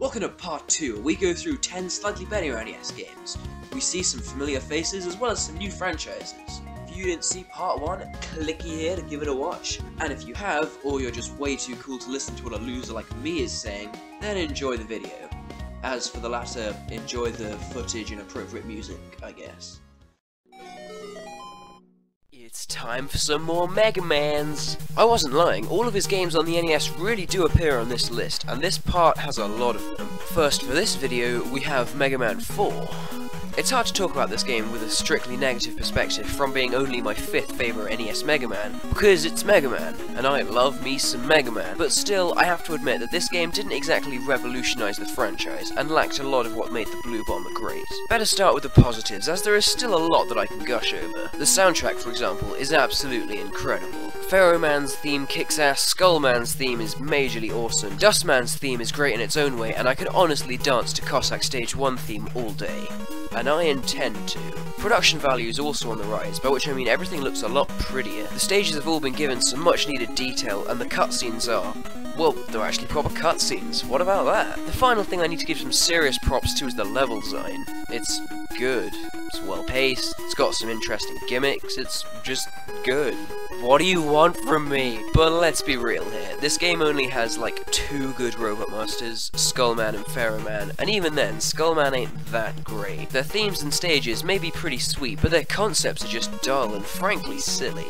Welcome to part 2, where we go through 10 slightly better NES games. We see some familiar faces as well as some new franchises. If you didn't see part 1, clicky here to give it a watch. And if you have, or you're just way too cool to listen to what a loser like me is saying, then enjoy the video. As for the latter, enjoy the footage and appropriate music, I guess. It's time for some more Mega Mans! I wasn't lying, all of his games on the NES really do appear on this list, and this part has a lot of them. First, for this video, we have Mega Man 4. It's hard to talk about this game with a strictly negative perspective from being only my 5th favourite NES Mega Man, because it's Mega Man, and I love me some Mega Man. But still, I have to admit that this game didn't exactly revolutionise the franchise, and lacked a lot of what made the Blue Bomber great. Better start with the positives, as there is still a lot that I can gush over. The soundtrack, for example, is absolutely incredible. Pharaoh Man's theme kicks ass, Skull Man's theme is majorly awesome, Dust Man's theme is great in its own way, and I could honestly dance to Cossack Stage 1 theme all day. And I intend to. Production value is also on the rise, by which I mean everything looks a lot prettier. The stages have all been given some much needed detail, and the cutscenes are... well, they're actually proper cutscenes. What about that? The final thing I need to give some serious props to is the level design. It's good. It's well paced, it's got some interesting gimmicks, it's just good. What do you want from me? But let's be real here, this game only has like 2 good Robot Masters, Skullman and Pharaoh Man, and even then, Skullman ain't that great. Their themes and stages may be pretty sweet, but their concepts are just dull and frankly silly.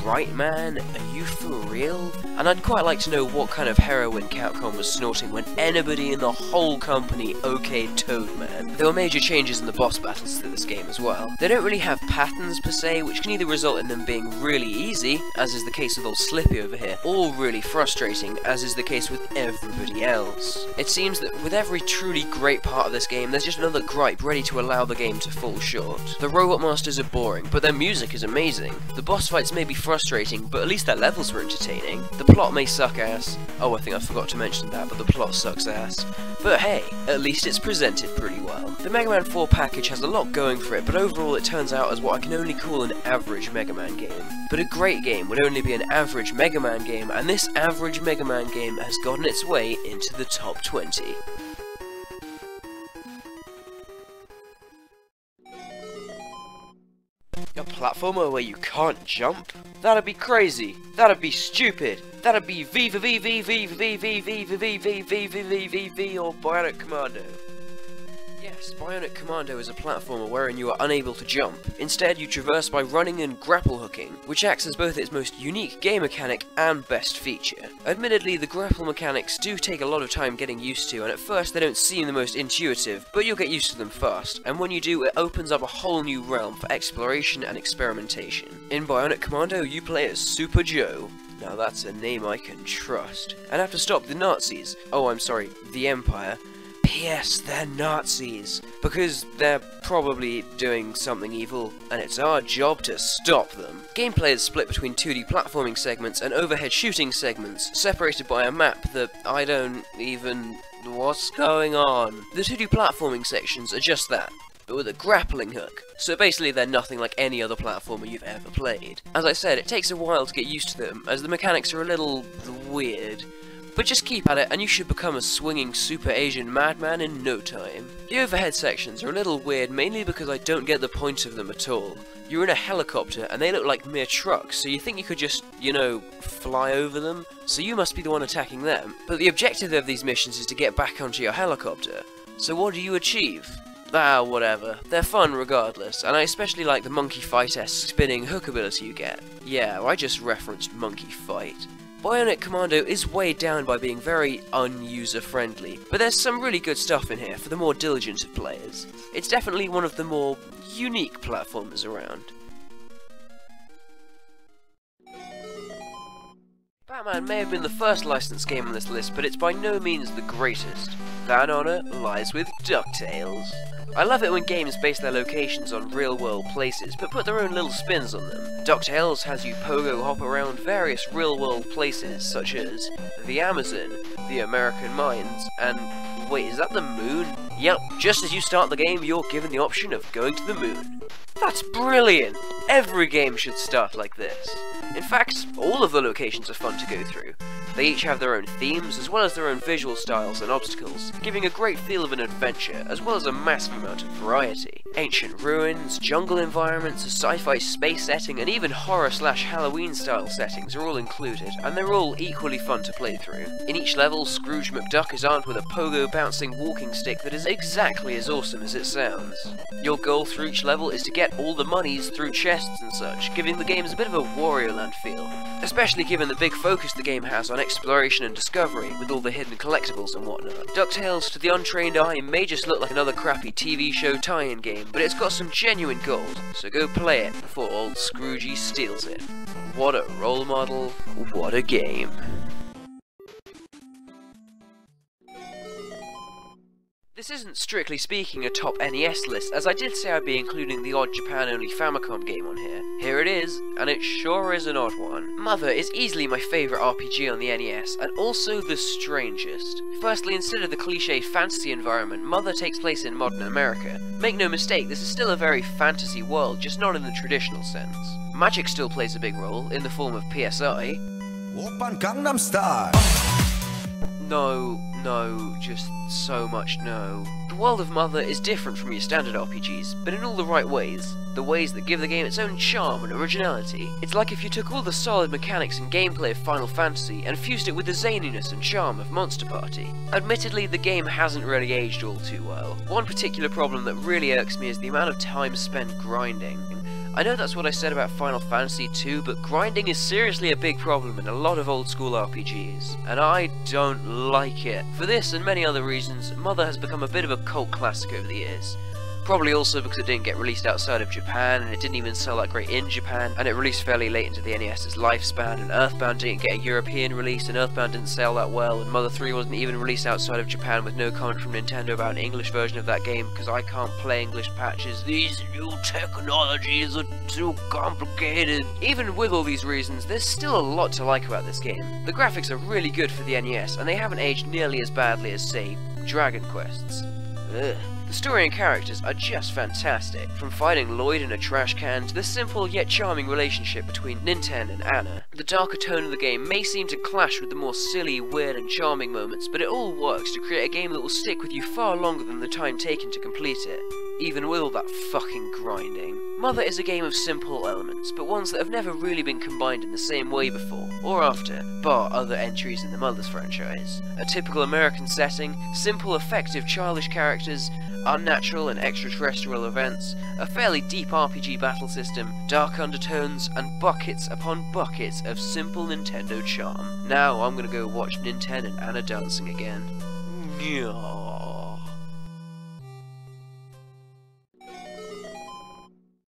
Bright Man? Are you for real? And I'd quite like to know what kind of heroin Capcom was snorting when anybody in the whole company okayed Toadman. There were major changes in the boss battles to this game as well. They don't really have patterns per se, which can either result in them being really easy, as is the case with old Slippy over here, or really frustrating, as is the case with everybody else. It seems that with every truly great part of this game, there's just another gripe ready to allow the game to fall short. The Robot Masters are boring, but their music is amazing. The boss fights may be frustrating, but at least their levels were entertaining. The plot may suck ass. Oh, I think I forgot to mention that, but the plot sucks ass. But hey, at least it's presented pretty well. The Mega Man 4 package has a lot going for it, but overall it turns out as what I can only call an average Mega Man game. But a great game would only be an average Mega Man game, and this average Mega Man game has gotten its way into the top 20. A platformer where you can't jump? That'd be crazy. That'd be stupid. That'd be V or Bionic Commando. Yes, Bionic Commando is a platformer wherein you are unable to jump. Instead, you traverse by running and grapple hooking, which acts as both its most unique game mechanic and best feature. Admittedly, the grapple mechanics do take a lot of time getting used to, and at first they don't seem the most intuitive, but you'll get used to them fast, and when you do, it opens up a whole new realm for exploration and experimentation. In Bionic Commando, you play as Super Joe. Now that's a name I can trust. And have to stop the Nazis. Oh, I'm sorry, the Empire. P.S. they're Nazis, because they're probably doing something evil, and it's our job to stop them. Gameplay is split between 2D platforming segments and overhead shooting segments, separated by a map that I don't even... what's going on? The 2D platforming sections are just that, but with a grappling hook. So basically they're nothing like any other platformer you've ever played. As I said, it takes a while to get used to them, as the mechanics are a little weird. But just keep at it, and you should become a swinging super Asian madman in no time. The overhead sections are a little weird, mainly because I don't get the point of them at all. You're in a helicopter, and they look like mere trucks, so you think you could just, you know, fly over them? So you must be the one attacking them. But the objective of these missions is to get back onto your helicopter. So what do you achieve? Ah, whatever. They're fun regardless, and I especially like the Monkey Fight-esque spinning hook ability you get. Yeah, I just referenced Monkey Fight. Bionic Commando is weighed down by being very un-user-friendly, but there's some really good stuff in here for the more diligent of players. It's definitely one of the more unique platformers around. Batman may have been the first licensed game on this list, but it's by no means the greatest. That honour lies with DuckTales. I love it when games base their locations on real-world places, but put their own little spins on them. DuckTales has you pogo hop around various real-world places, such as the Amazon, the American Mines, and... wait, is that the moon? Yep, just as you start the game, you're given the option of going to the moon. That's brilliant! Every game should start like this. In fact, all of the locations are fun to go through. They each have their own themes, as well as their own visual styles and obstacles, giving a great feel of an adventure, as well as a massive amount of variety. Ancient ruins, jungle environments, a sci-fi space setting, and even horror/Halloween style settings are all included, and they're all equally fun to play through. In each level, Scrooge McDuck is armed with a pogo bouncing walking stick that is exactly as awesome as it sounds. Your goal through each level is to get all the monies through chests and such, giving the games a bit of a Wario Land feel, especially given the big focus the game has on exploration and discovery with all the hidden collectibles and whatnot. DuckTales to the untrained eye may just look like another crappy TV show tie-in game, but it's got some genuine gold, so go play it before old Scroogey steals it. What a role model, what a game. This isn't strictly speaking a top NES list, as I did say I'd be including the odd Japan-only Famicom game on here. Here it is, and it sure is an odd one. Mother is easily my favourite RPG on the NES, and also the strangest. Firstly, instead of the cliched fantasy environment, Mother takes place in modern America. Make no mistake, this is still a very fantasy world, just not in the traditional sense. Magic still plays a big role, in the form of PSI. Oppan Gangnam Style. No, just so much no. The world of Mother is different from your standard RPGs, but in all the right ways. The ways that give the game its own charm and originality. It's like if you took all the solid mechanics and gameplay of Final Fantasy and fused it with the zaniness and charm of Monster Party. Admittedly, the game hasn't really aged all too well. One particular problem that really irks me is the amount of time spent grinding. I know that's what I said about Final Fantasy 2, but grinding is seriously a big problem in a lot of old school RPGs, and I don't like it. For this and many other reasons, Mother has become a bit of a cult classic over the years. Probably also because it didn't get released outside of Japan, and it didn't even sell that great in Japan, and it released fairly late into the NES's lifespan, and Earthbound didn't get a European release, and Earthbound didn't sell that well, and Mother 3 wasn't even released outside of Japan with no comment from Nintendo about an English version of that game, because I can't play English patches. These new technologies are too complicated. Even with all these reasons, there's still a lot to like about this game. The graphics are really good for the NES, and they haven't aged nearly as badly as, say, Dragon Quests. Ugh. The story and characters are just fantastic, from fighting Lloyd in a trash can to the simple yet charming relationship between Ninten and Anna. The darker tone of the game may seem to clash with the more silly, weird and charming moments, but it all works to create a game that will stick with you far longer than the time taken to complete it, even with all that fucking grinding. Mother is a game of simple elements, but ones that have never really been combined in the same way before, or after, bar other entries in the Mother's franchise. A typical American setting, simple effective childish characters, unnatural and extraterrestrial events, a fairly deep RPG battle system, dark undertones, and buckets upon buckets of simple Nintendo charm. Now I'm gonna go watch Ninten and Anna dancing again.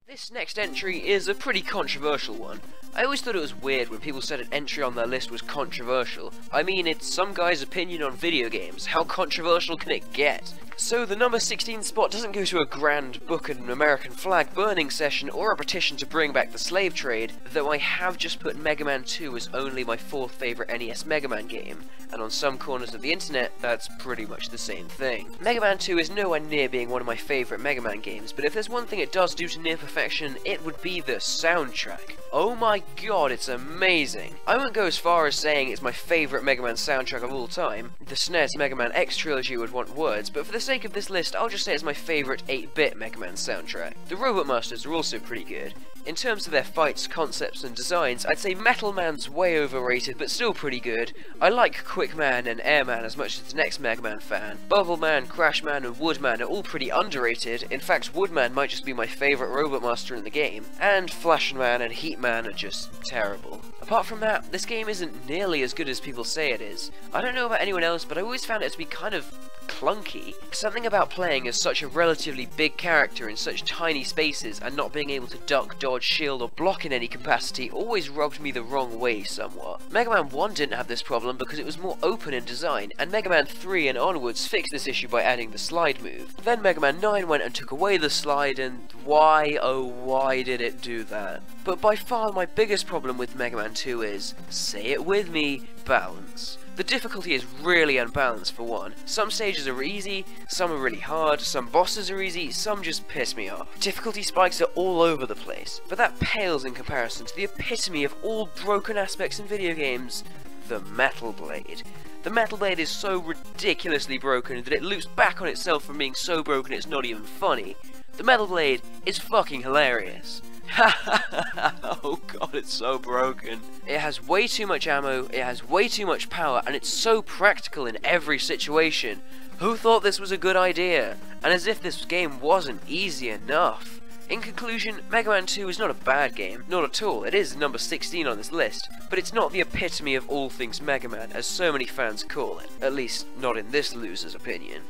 This next entry is a pretty controversial one. I always thought it was weird when people said an entry on their list was controversial. I mean, it's some guy's opinion on video games. How controversial can it get? So the number 16 spot doesn't go to a grand book and an American flag burning session or a petition to bring back the slave trade, though I have just put Mega Man 2 as only my 4th favourite NES Mega Man game, and on some corners of the internet, that's pretty much the same thing. Mega Man 2 is nowhere near being one of my favourite Mega Man games, but if there's one thing it does do to near perfection, it would be the soundtrack. Oh my god, it's amazing! I won't go as far as saying it's my favourite Mega Man soundtrack of all time. The SNES Mega Man X trilogy would want words, but for the sake of this list, I'll just say it's my favourite 8-bit Mega Man soundtrack. The Robot Masters are also pretty good. In terms of their fights, concepts, and designs, I'd say Metal Man's way overrated, but still pretty good. I like Quick Man and Air Man as much as the next Mega Man fan. Bubble Man, Crash Man, and Wood Man are all pretty underrated. In fact, Wood Man might just be my favourite Robot Master in the game. And Flash Man and Heat Man are just terrible. Apart from that, this game isn't nearly as good as people say it is. I don't know about anyone else, but I always found it to be kind of clunky. Something about playing as such a relatively big character in such tiny spaces and not being able to duck, dodge, shield, or block in any capacity always rubbed me the wrong way somewhat. Mega Man 1 didn't have this problem because it was more open in design, and Mega Man 3 and onwards fixed this issue by adding the slide move. Then Mega Man 9 went and took away the slide, and why, oh why did it do that? But by far my biggest problem with Mega Man 2 is, say it with me, balance. The difficulty is really unbalanced for one. Some stages are easy, some are really hard, some bosses are easy, some just piss me off. Difficulty spikes are all over the place, but that pales in comparison to the epitome of all broken aspects in video games, the Metal Blade. The Metal Blade is so ridiculously broken that it loops back on itself from being so broken it's not even funny. The Metal Blade is fucking hilarious. Oh god, it's so broken. It has way too much ammo, it has way too much power, and it's so practical in every situation. Who thought this was a good idea? And as if this game wasn't easy enough. In conclusion, Mega Man 2 is not a bad game, not at all. It is number 16 on this list, but it's not the epitome of all things Mega Man, as so many fans call it. At least, not in this loser's opinion.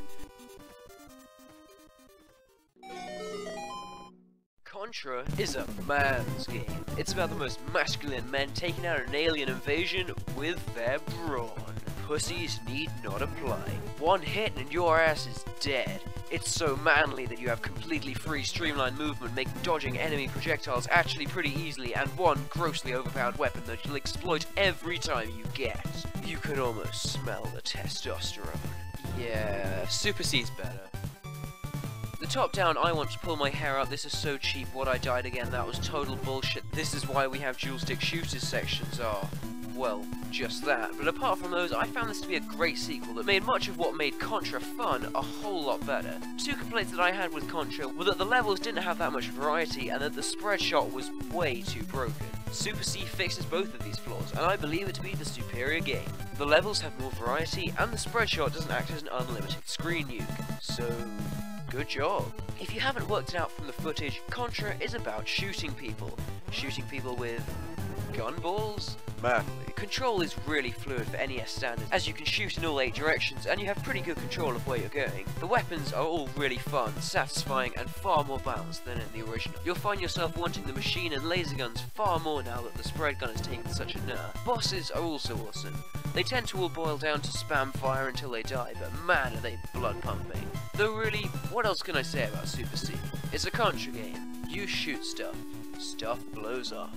Contra is a man's game. It's about the most masculine men taking out an alien invasion with their brawn. Pussies need not apply. One hit and your ass is dead. It's so manly that you have completely free streamlined movement, making dodging enemy projectiles actually pretty easily, and one grossly overpowered weapon that you'll exploit every time you get. You can almost smell the testosterone. Yeah, Super C's better. The top down, I want to pull my hair out, this is so cheap, what I died again, that was total bullshit, this is why we have dual stick shooters sections are, well, just that. But apart from those, I found this to be a great sequel that made much of what made Contra fun a whole lot better. Two complaints that I had with Contra were that the levels didn't have that much variety and that the spread shot was way too broken. Super C fixes both of these flaws, and I believe it to be the superior game. The levels have more variety, and the spread shot doesn't act as an unlimited screen nuke, so good job. If you haven't worked it out from the footage, Contra is about shooting people. Shooting people with gun balls? Manly. Control is really fluid for NES standards, as you can shoot in all 8 directions and you have pretty good control of where you're going. The weapons are all really fun, satisfying, and far more balanced than in the original. You'll find yourself wanting the machine and laser guns far more now that the spread gun has taken such a nerf. Bosses are also awesome. They tend to all boil down to spam fire until they die, but man are they blood pumping. Though really, what else can I say about Super C? It's a Contra game. You shoot stuff. Stuff blows up.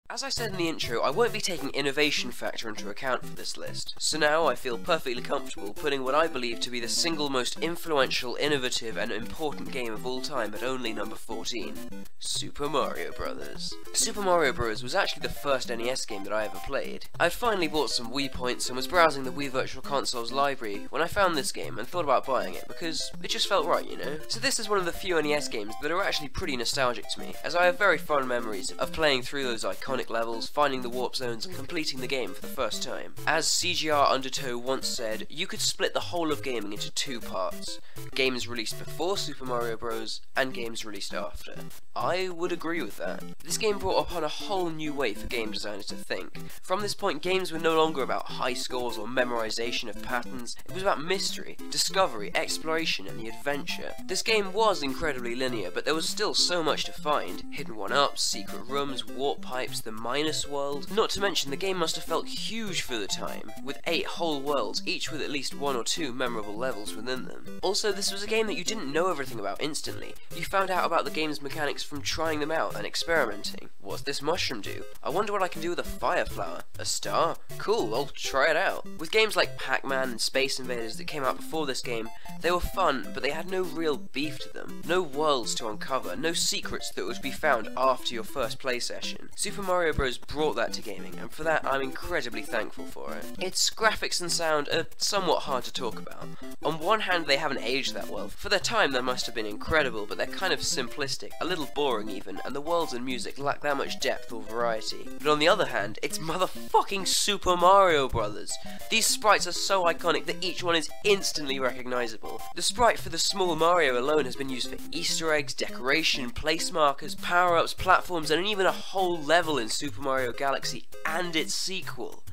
As I said in the intro, I won't be taking innovation factor into account for this list, so now I feel perfectly comfortable putting what I believe to be the single most influential, innovative, and important game of all time at only number 14, Super Mario Bros. Super Mario Bros. Was actually the first NES game that I ever played. I'd finally bought some Wii points and was browsing the Wii Virtual Console's library when I found this game and thought about buying it because it just felt right, you know? So this is one of the few NES games that are actually pretty nostalgic to me, as I have very fond memories of playing through those iconic levels, finding the warp zones, and completing the game for the first time. As CGR Undertow once said, you could split the whole of gaming into 2 parts. Games released before Super Mario Bros. And games released after. I would agree with that. This game brought upon a whole new way for game designers to think. From this point, games were no longer about high scores or memorization of patterns, it was about mystery, discovery, exploration, and the adventure. This game was incredibly linear, but there was still so much to find. Hidden one-ups, secret rooms, warp pipes, the Minus World. Not to mention, the game must have felt huge for the time, with 8 whole worlds, each with at least 1 or 2 memorable levels within them. Also, this was a game that you didn't know everything about instantly. You found out about the game's mechanics from trying them out and experimenting. What's this mushroom do? I wonder what I can do with a fire flower. A star? Cool, I'll try it out. With games like Pac-Man and Space Invaders that came out before this game, they were fun, but they had no real beef to them. No worlds to uncover, no secrets that would be found after your first play session. Super Mario Bros. Brought that to gaming, and for that I'm incredibly thankful for it. Its graphics and sound are somewhat hard to talk about. On one hand, they haven't aged that well. For their time, they must have been incredible, but they're kind of simplistic, a little boring even, and the worlds and music lack that much depth or variety. But on the other hand, it's motherfucking Super Mario Brothers. These sprites are so iconic that each one is instantly recognizable. The sprite for the small Mario alone has been used for Easter eggs, decoration, place markers, power-ups, platforms, and even a whole level in Super Mario Galaxy and its sequel.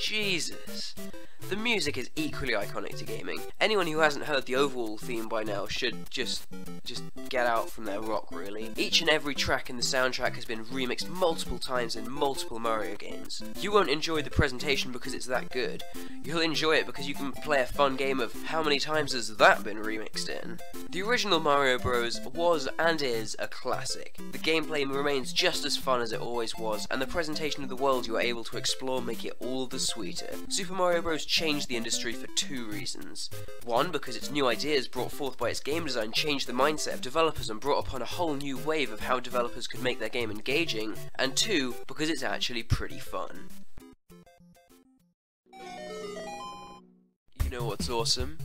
Jesus. The music is equally iconic to gaming. Anyone who hasn't heard the overall theme by now should just get out from their rock, really. Each and every track in the soundtrack has been remixed multiple times in multiple Mario games. You won't enjoy the presentation because it's that good. You'll enjoy it because you can play a fun game of how many times has that been remixed in. The original Mario Bros. Was and is a classic. The gameplay remains just as fun as it always was, and the presentation of the world you are able to explore make it all the sweeter. Super Mario Bros. Changed the industry for two reasons. One, because its new ideas brought forth by its game design changed the mindset of developers and brought upon a whole new wave of how developers could make their game engaging, and two, because it's actually pretty fun. You know what's awesome?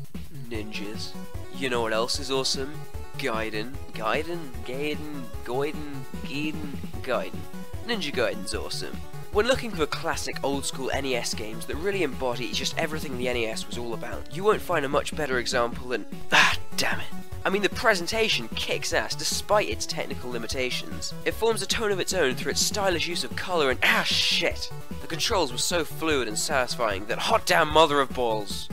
Ninjas. You know what else is awesome? Gaiden. Ninja Gaiden's awesome. When looking for classic old-school NES games that really embody just everything the NES was all about, you won't find a much better example than... damn it. I mean, the presentation kicks ass despite its technical limitations. It forms a tone of its own through its stylish use of colour and shit! The controls were so fluid and satisfying that hot damn mother of balls!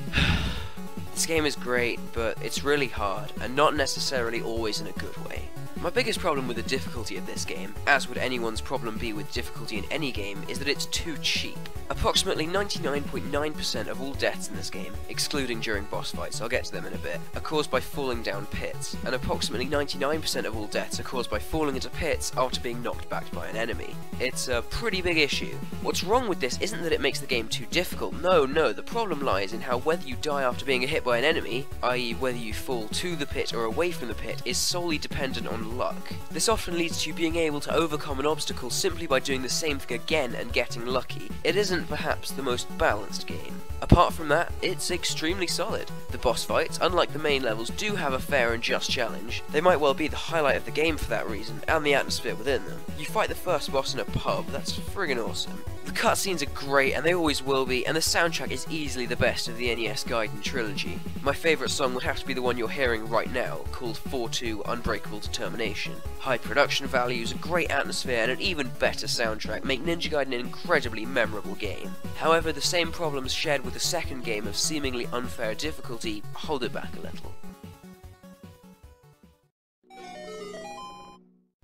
This game is great, but it's really hard, and not necessarily always in a good way. My biggest problem with the difficulty of this game, as would anyone's problem be with difficulty in any game, is that it's too cheap. Approximately 99.9% of all deaths in this game, excluding during boss fights, I'll get to them in a bit, are caused by falling down pits, and approximately 99% of all deaths are caused by falling into pits after being knocked back by an enemy. It's a pretty big issue. What's wrong with this isn't that it makes the game too difficult, no, the problem lies in how whether you die after being hit by an enemy, i.e. whether you fall to the pit or away from the pit, is solely dependent on luck. This often leads to you being able to overcome an obstacle simply by doing the same thing again and getting lucky. It isn't perhaps the most balanced game. Apart from that, it's extremely solid. The boss fights, unlike the main levels, do have a fair and just challenge. They might well be the highlight of the game for that reason, and the atmosphere within them. You fight the first boss in a pub, that's friggin' awesome. The cutscenes are great, and they always will be, and the soundtrack is easily the best of the NES Gaiden trilogy. My favourite song would have to be the one you're hearing right now, called 4-2 Unbreakable Determination. High production values, a great atmosphere, and an even better soundtrack make Ninja Gaiden an incredibly memorable game. However, the same problems shared with the second game of seemingly unfair difficulty hold it back a little.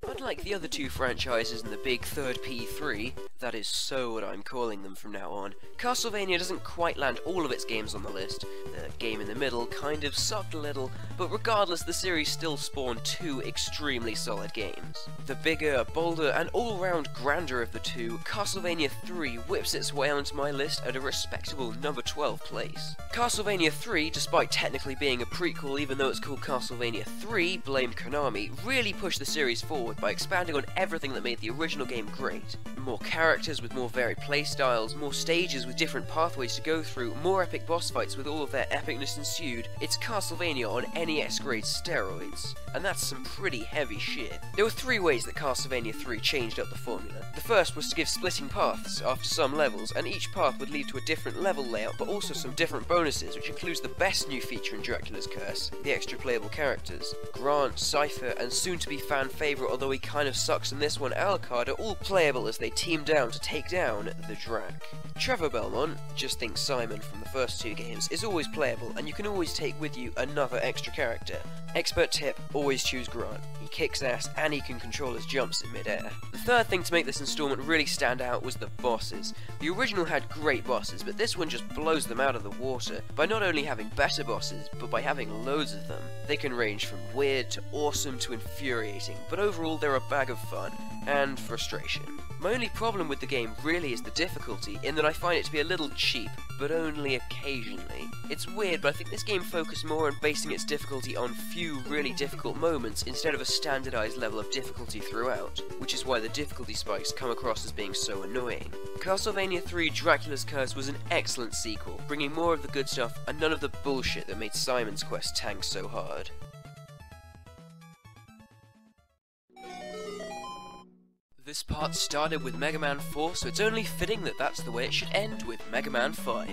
Unlike the other two franchises in the big third P3, that is so what I'm calling them from now on, Castlevania doesn't quite land all of its games on the list. The game in the middle kind of sucked a little, but regardless the series still spawned two extremely solid games. The bigger, bolder, and all-round grander of the two, Castlevania 3 whips its way onto my list at a respectable number 12 place. Castlevania 3, despite technically being a prequel even though it's called Castlevania 3, blame Konami, really pushed the series forward by expanding on everything that made the original game great. More characters with more varied playstyles, more stages with different pathways to go through, more epic boss fights with all of their epicness ensued. It's Castlevania on NES grade steroids, and that's some pretty heavy shit. There were three ways that Castlevania 3 changed up the formula. The first was to give splitting paths after some levels, and each path would lead to a different level layout, but also some different bonuses, which includes the best new feature in Dracula's Curse, the extra playable characters. Grant, Cypher, and soon-to-be fan favourite, although he kind of sucks in this one, Alucard, are all playable as they team down to take down the Drac. Trevor Belmont, just think Simon from the first two games, is always playable, and you can always take with you another extra character. Expert tip, always choose Grant. He kicks ass and he can control his jumps in mid-air. The third thing to make this installment really stand out was the bosses. The original had great bosses, but this one just blows them out of the water by not only having better bosses, but by having loads of them. They can range from weird to awesome to infuriating, but overall they're a bag of fun and frustration. My only problem with the game really is the difficulty, in that I find it to be a little cheap, but only occasionally. It's weird, but I think this game focused more on basing its difficulty on few really difficult moments instead of a standardized level of difficulty throughout, which is why the difficulty spikes come across as being so annoying. Castlevania 3 Dracula's Curse was an excellent sequel, bringing more of the good stuff and none of the bullshit that made Simon's Quest tank so hard. This part started with Mega Man 4, so it's only fitting that that's the way it should end with Mega Man 5.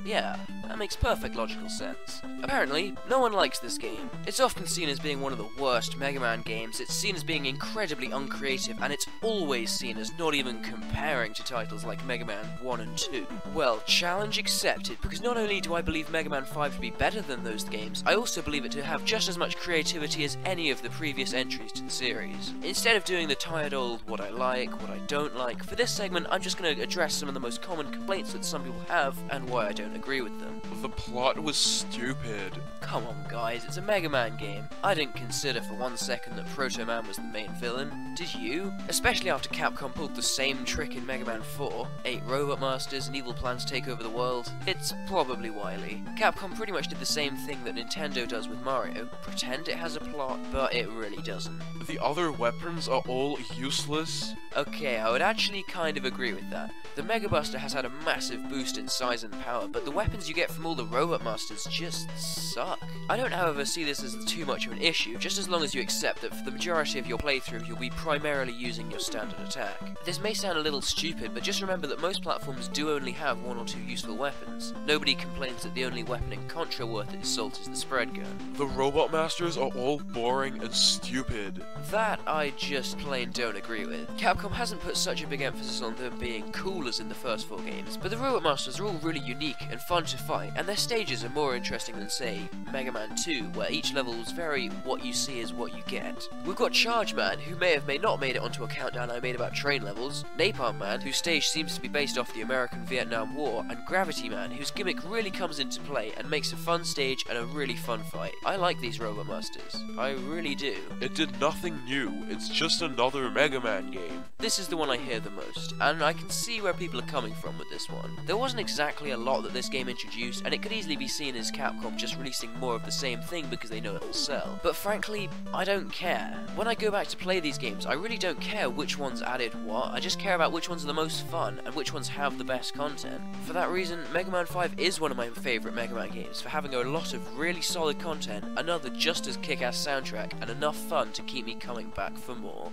Yeah, that makes perfect logical sense. Apparently, no one likes this game. It's often seen as being one of the worst Mega Man games, it's seen as being incredibly uncreative, and it's always seen as not even comparing to titles like Mega Man 1 and 2. Well, challenge accepted, because not only do I believe Mega Man 5 to be better than those games, I also believe it to have just as much creativity as any of the previous entries to the series. Instead of doing the tired old what I like, what I don't like, for this segment I'm just going to address some of the most common complaints that some people have and why I don't agree with them. The plot was stupid. Come on guys, it's a Mega Man game. I didn't consider for 1 second that Proto Man was the main villain. Did you? Especially after Capcom pulled the same trick in Mega Man 4. 8 Robot Masters and evil plans to take over the world. It's probably wily. Capcom pretty much did the same thing that Nintendo does with Mario. Pretend it has a plot, but it really doesn't. The other weapons are all useless. Okay, I would actually kind of agree with that. The Mega Buster has had a massive boost in size and power, but the weapons you get from all the Robot Masters just suck. I don't however see this as too much of an issue, just as long as you accept that for the majority of your playthrough you'll be primarily using your standard attack. This may sound a little stupid, but just remember that most platforms do only have 1 or 2 useful weapons. Nobody complains that the only weapon in Contra worth its salt is the spread gun. The Robot Masters are all boring and stupid. That I just plain don't agree with. Capcom hasn't put such a big emphasis on them being cool as in the first 4 games, but the Robot Masters are all really unique and fun to fight, and their stages are more interesting than, say, Mega Man 2, where each level is very what you see is what you get. We've got Charge Man, who may not made it onto a countdown I made about train levels, Napalm Man, whose stage seems to be based off the American-Vietnam War, and Gravity Man, whose gimmick really comes into play and makes a fun stage and a really fun fight. I like these Robot Masters. I really do. It did nothing new, it's just another Mega Man game. This is the one I hear the most, and I can see where people are coming from with this one. There wasn't exactly a lot that this game introduced, and it could easily be seen as Capcom just releasing more of the same thing because they know it will sell. But frankly, I don't care. When I go back to play these games, I really don't care which ones added what, I just care about which ones are the most fun, and which ones have the best content. For that reason, Mega Man 5 is one of my favourite Mega Man games, for having a lot of really solid content, another just as kick-ass soundtrack, and enough fun to keep me coming back for more.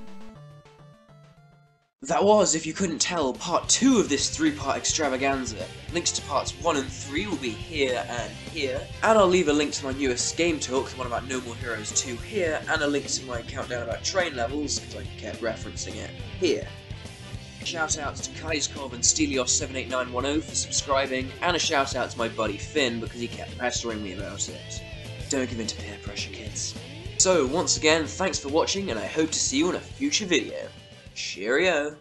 That was, if you couldn't tell, part 2 of this 3-part extravaganza. Links to parts 1 and 3 will be here, and I'll leave a link to my newest game talk, the one about No More Heroes 2 here, and a link to my countdown about train levels, because I kept referencing it, here. Shout outs to Kaiskov and Stelios78910 for subscribing, and a shout out to my buddy Finn because he kept pestering me about it. Don't give in to peer pressure, kids. So, once again, thanks for watching, and I hope to see you in a future video. Cheerio!